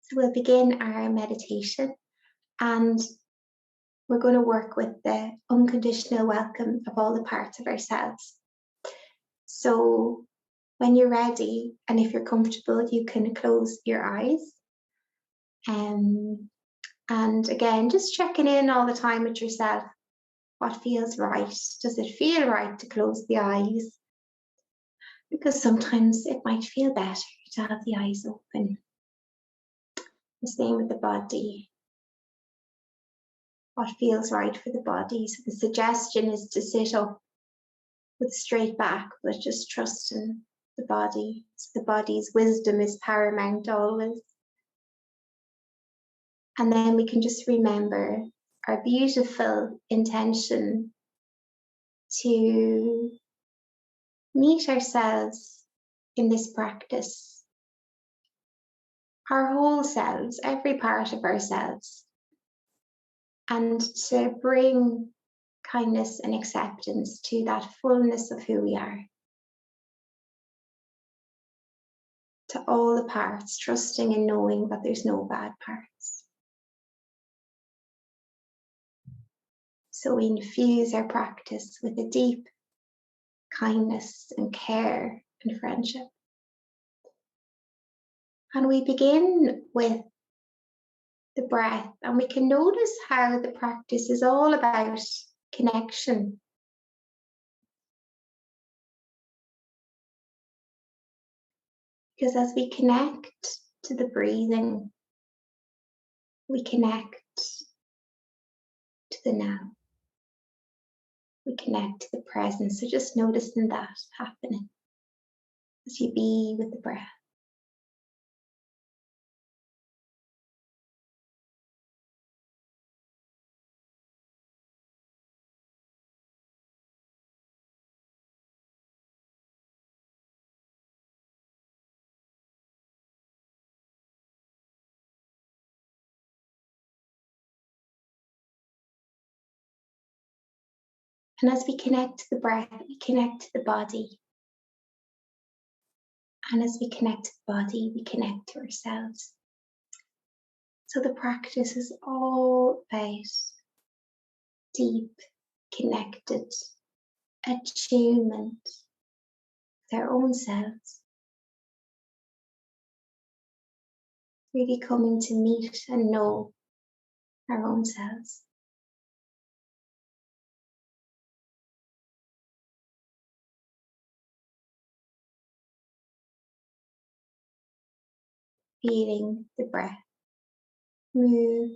So we'll begin our meditation, and we're going to work with the unconditional welcome of all the parts of ourselves. So when you're ready, and if you're comfortable, you can close your eyes. And again, just checking in all the time with yourself. What feels right? Does it feel right to close the eyes? Because sometimes it might feel better to have the eyes open. The same with the body. What feels right for the body? So the suggestion is to sit up with straight back, but just trusting the body. So the body's wisdom is paramount always. And then we can just remember our beautiful intention to meet ourselves in this practice. Our whole selves, every part of ourselves. And to bring kindness and acceptance to that fullness of who we are. To all the parts, trusting and knowing that there's no bad parts. So we infuse our practice with a deep kindness and care and friendship. And we begin with the breath, and we can notice how the practice is all about connection. Because as we connect to the breathing, we connect to the now. We connect to the present. So just noticing that happening as you be with the breath. And as we connect to the breath, we connect to the body. And as we connect to the body, we connect to ourselves. So the practice is all about deep, connected attunement with our own selves. Really coming to meet and know our own selves. Feeling the breath move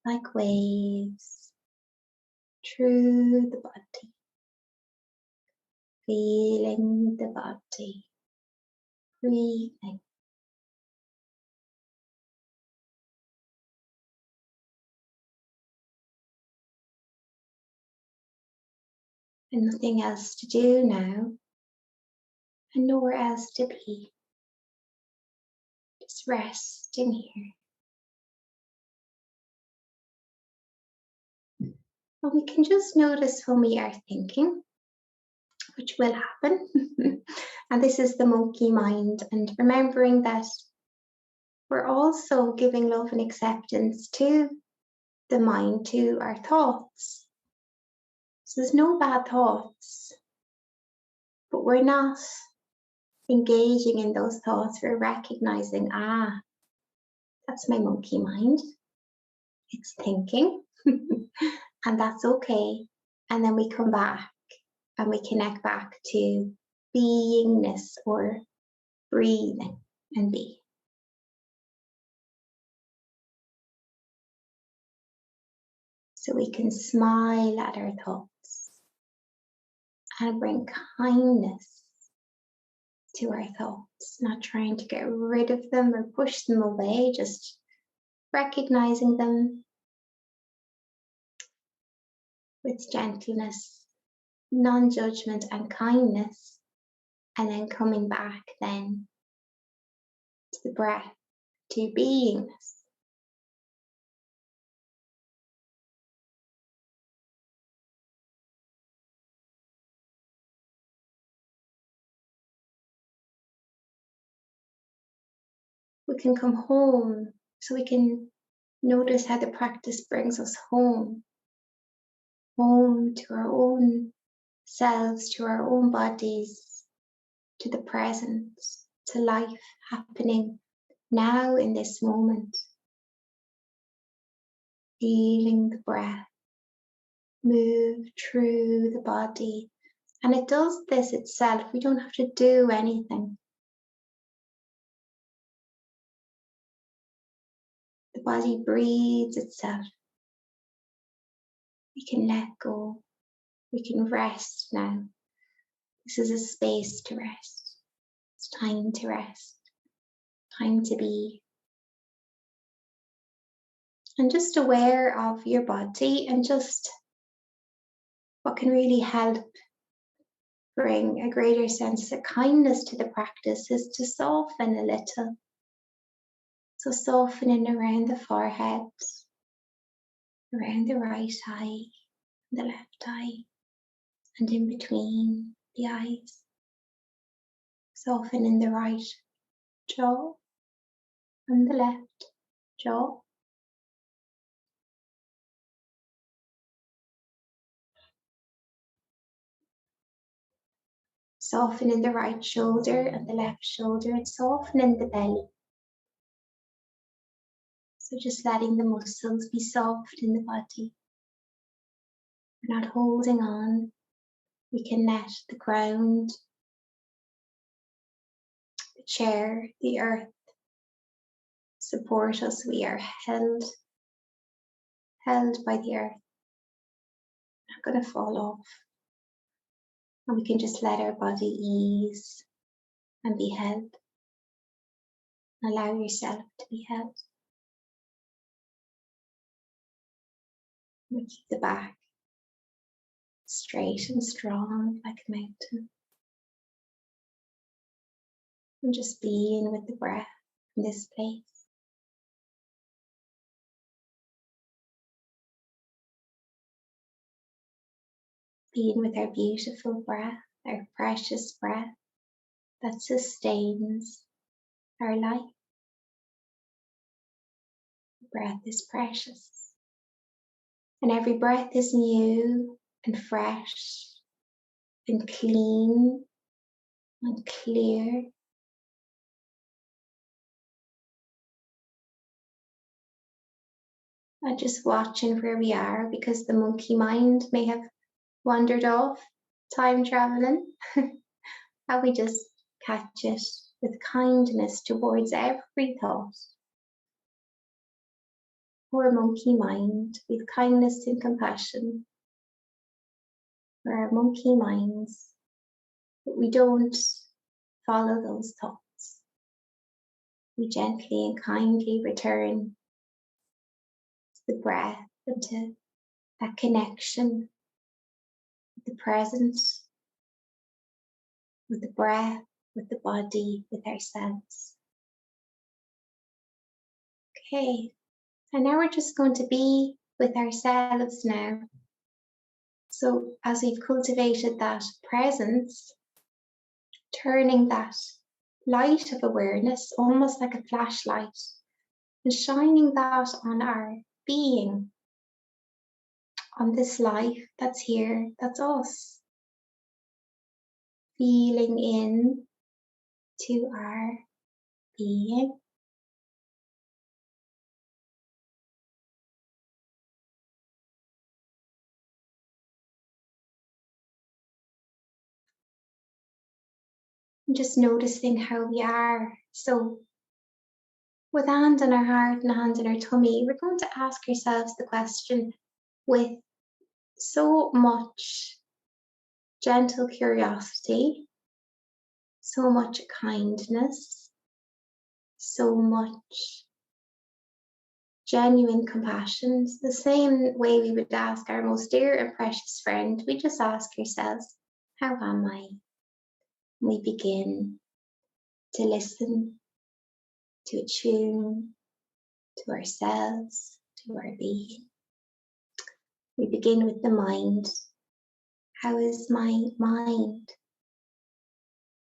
like waves through the body. Feeling the body breathing. And nothing else to do now, and nowhere else to be. Just resting here. And we can just notice when we are thinking, which will happen. And this is the monkey mind, and remembering that we're also giving love and acceptance to the mind, to our thoughts. So there's no bad thoughts, but we're not engaging in those thoughts. We're recognizing, that's my monkey mind. It's thinking, and that's okay. And then we come back and we connect back to beingness or breathing and be. So we can smile at our thoughts and bring kindness to our thoughts, not trying to get rid of them or push them away, just recognizing them with gentleness, non-judgment and kindness, and then coming back then to the breath, to beingness. we can come home, so we can notice how the practice brings us home to our own selves, to our own bodies, to the present, to life happening now in this moment. Feeling the breath move through the body. And it does this itself. We don't have to do anything. The body breathes itself. We can let go. We can rest now. This is a space to rest. It's time to rest. Time to be. And just aware of your body, and just what can really help bring a greater sense of kindness to the practice is to soften a little. So softening around the forehead, around the right eye, the left eye, and in between the eyes. Softening the right jaw and the left jaw. Softening the right shoulder and the left shoulder, and softening the belly. So just letting the muscles be soft in the body. We're not holding on. We can let the ground, the chair, the earth support us. We are held by the earth. Not going to fall off. And we can just let our body ease and be held. Allow yourself to be held. And keep the back straight and strong like a mountain. And just being with the breath in this place. Being with our beautiful breath, our precious breath that sustains our life. The breath is precious. And every breath is new and fresh and clean and clear. And just watching where we are, because the monkey mind may have wandered off, time traveling. How we just catch it with kindness towards every thought. Poor monkey mind, with kindness and compassion for our monkey minds, but we don't follow those thoughts. We gently and kindly return to the breath and to that connection with the present, with the breath, with the body, with ourselves. Okay, and now we're just going to be with ourselves now. So as we've cultivated that presence, turning that light of awareness, almost like a flashlight, and shining that on our being, on this life that's here, that's us. Feeling in to our being. And just noticing how we are. So with a hand on our heart and a hand on our tummy, we're going to ask ourselves the question with so much gentle curiosity, so much kindness, so much genuine compassion. It's the same way we would ask our most dear and precious friend. We just ask ourselves, how am I? We begin to listen, to attune to ourselves, to our being. We begin with the mind. How is my mind?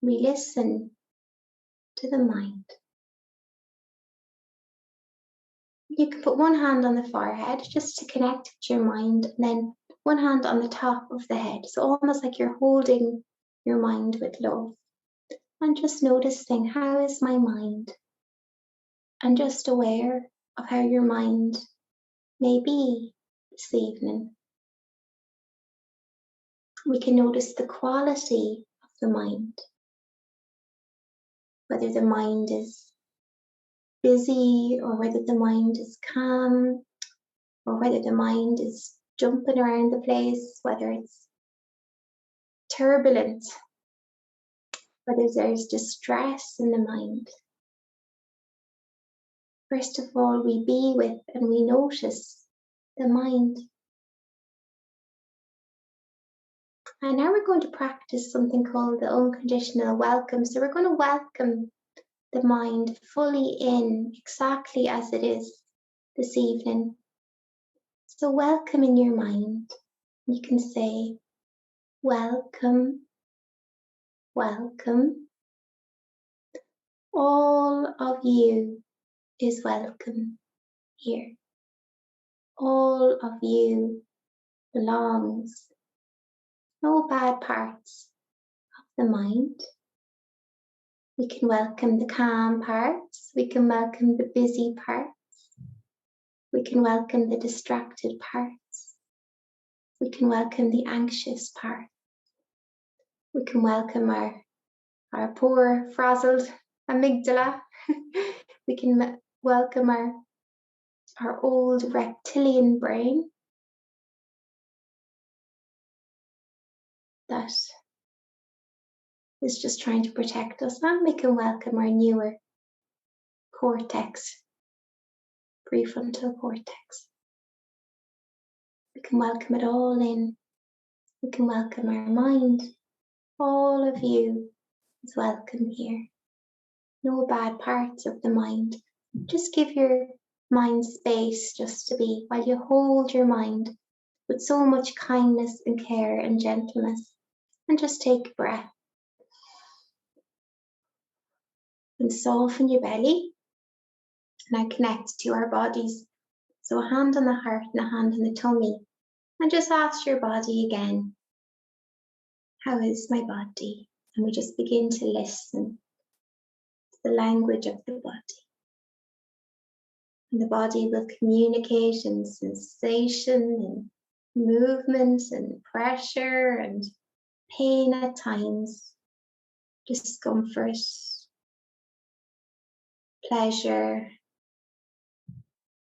We listen to the mind. You can put one hand on the forehead just to connect with your mind, and then one hand on the top of the head. So almost like you're holding your mind with love. And just noticing, how is my mind? And just aware of how your mind may be this evening. We can notice the quality of the mind, whether the mind is busy or whether the mind is calm or whether the mind is jumping around the place, whether it's turbulent, whether there's distress in the mind. First of all, we be with and we notice the mind. And now we're going to practice something called the unconditional welcome. So we're going to welcome the mind fully in, exactly as it is this evening. So welcome in your mind. You can say, welcome, welcome. All of you is welcome here. All of you belongs. No bad parts of the mind. We can welcome the calm parts. We can welcome the busy parts. We can welcome the distracted parts. We can welcome the anxious part. We can welcome our poor frazzled amygdala. We can welcome our old reptilian brain that is just trying to protect us. And we can welcome our newer cortex, prefrontal cortex. We can welcome it all in. We can welcome our mind. All of you is welcome here. No bad parts of the mind. Just give your mind space just to be, while you hold your mind with so much kindness and care and gentleness. And just take a breath. And soften your belly. Now connect to our bodies. So a hand on the heart and a hand on the tummy. And just ask your body again, how is my body? And we just begin to listen to the language of the body. And the body will communicate in sensation and movement and pressure and pain at times, discomfort, pleasure,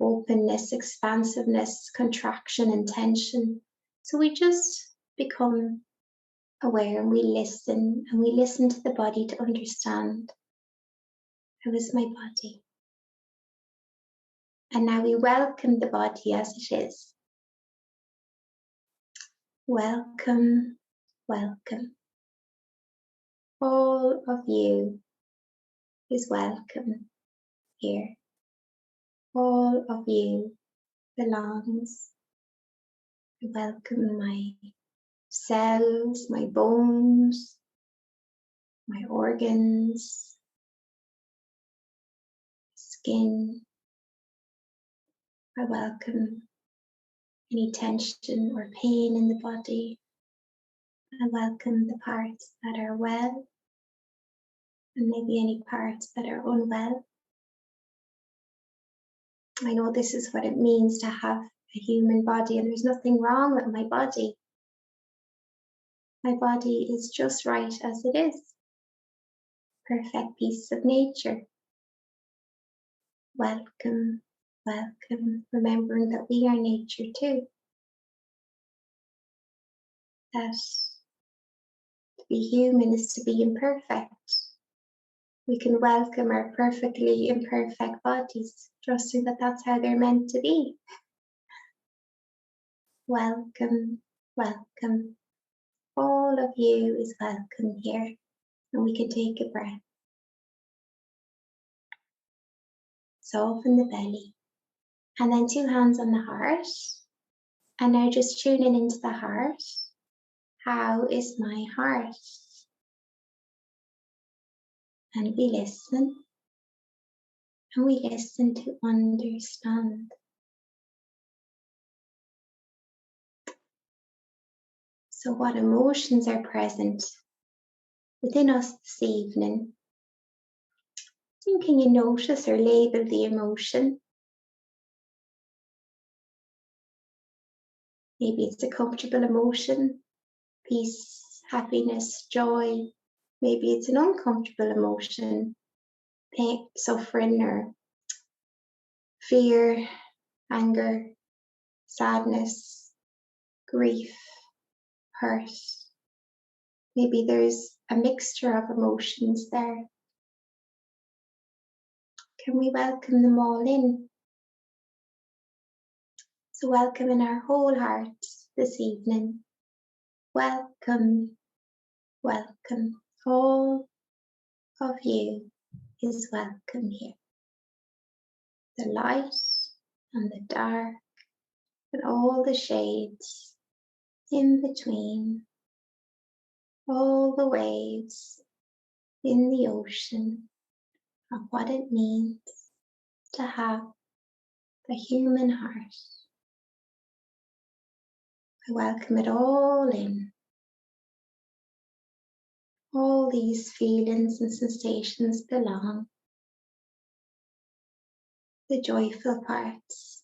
openness, expansiveness, contraction and tension. So we just become aware and we listen to the body to understand, how is my body? And now we welcome the body as it is. Welcome, welcome. All of you is welcome here. All of you belongs. I welcome my cells, my bones, my organs, skin. I welcome any tension or pain in the body. I welcome the parts that are well and maybe any parts that are unwell. I know this is what it means to have a human body, and there's nothing wrong with my body. My body is just right as it is. Perfect piece of nature. Welcome, welcome, remembering that we are nature too. That to be human is to be imperfect. We can welcome our perfectly imperfect bodies, trusting that that's how they're meant to be. Welcome, welcome. All of you is welcome here. And we can take a breath. Soften the belly. And then 2 hands on the heart. And now just tuning into the heart. How is my heart? And we listen. and we listen to understand. So what emotions are present within us this evening? Can you notice or label the emotion? Maybe it's a comfortable emotion, peace, happiness, joy. Maybe it's an uncomfortable emotion, pain, suffering, or fear, anger, sadness, grief, hurt. Maybe there's a mixture of emotions there. Can we welcome them all in? So welcome in our whole heart this evening. Welcome, welcome. All of you is welcome here. The light and the dark and all the shades in between, all the waves in the ocean of what it means to have the human heart. I welcome it all in. All these feelings and sensations belong. The joyful parts,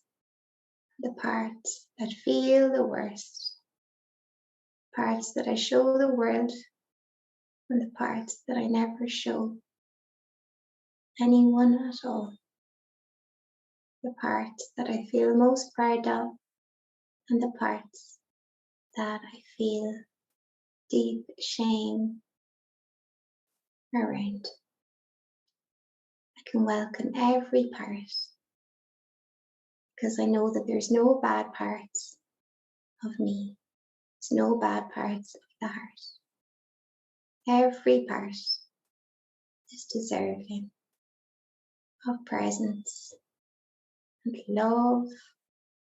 the parts that feel the worst, parts that I show the world, and the parts that I never show anyone at all. The parts that I feel most proud of, and the parts that I feel deep shame around. I can welcome every part because I know that there's no bad parts of me. There's no bad parts of the heart. Every part is deserving of presence and love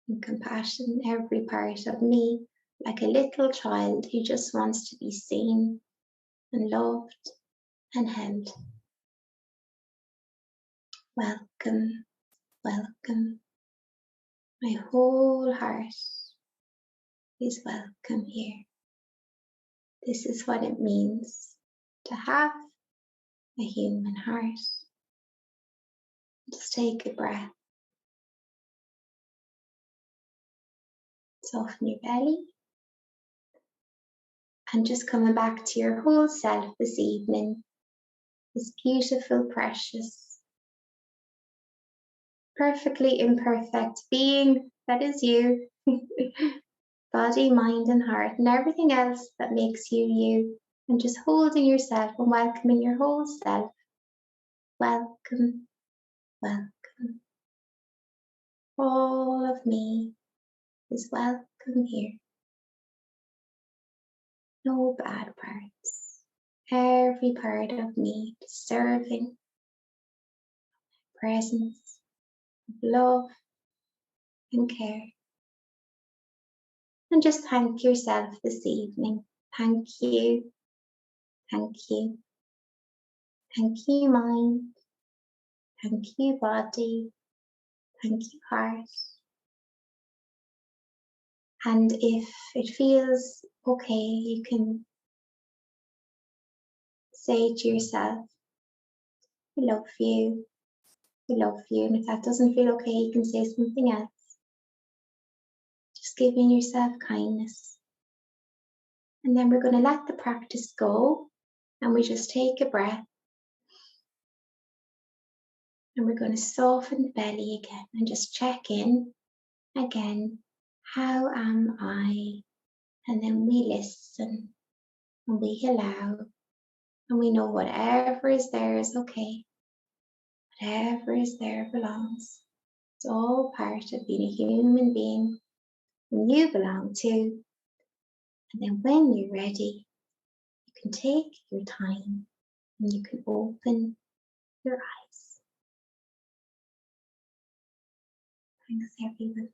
and compassion. Every part of me, like a little child who just wants to be seen and loved and held. Welcome, welcome. My whole heart is welcome here. This is what it means to have a human heart. Just take a breath. Soften your belly. And just coming back to your whole self this evening. This beautiful, precious, perfectly imperfect being that is you. Body, mind and heart and everything else that makes you you. And just holding yourself and welcoming your whole self. Welcome, welcome. All of me is welcome here. No bad parts. Every part of me deserving presence, love and care. And just thank yourself this evening. Thank you, thank you, thank you mind, thank you body, thank you heart. And if it feels okay, you can say to yourself, I love you, I love you. And if that doesn't feel okay, you can say something else. Just giving yourself kindness. And then we're going to let the practice go and we just take a breath. And we're going to soften the belly again and just check in again. How am I? And then we listen and we allow and we know whatever is there is okay. Whatever is there belongs. It's all part of being a human being and you belong to. And then when you're ready, you can take your time and you can open your eyes. Thanks everyone.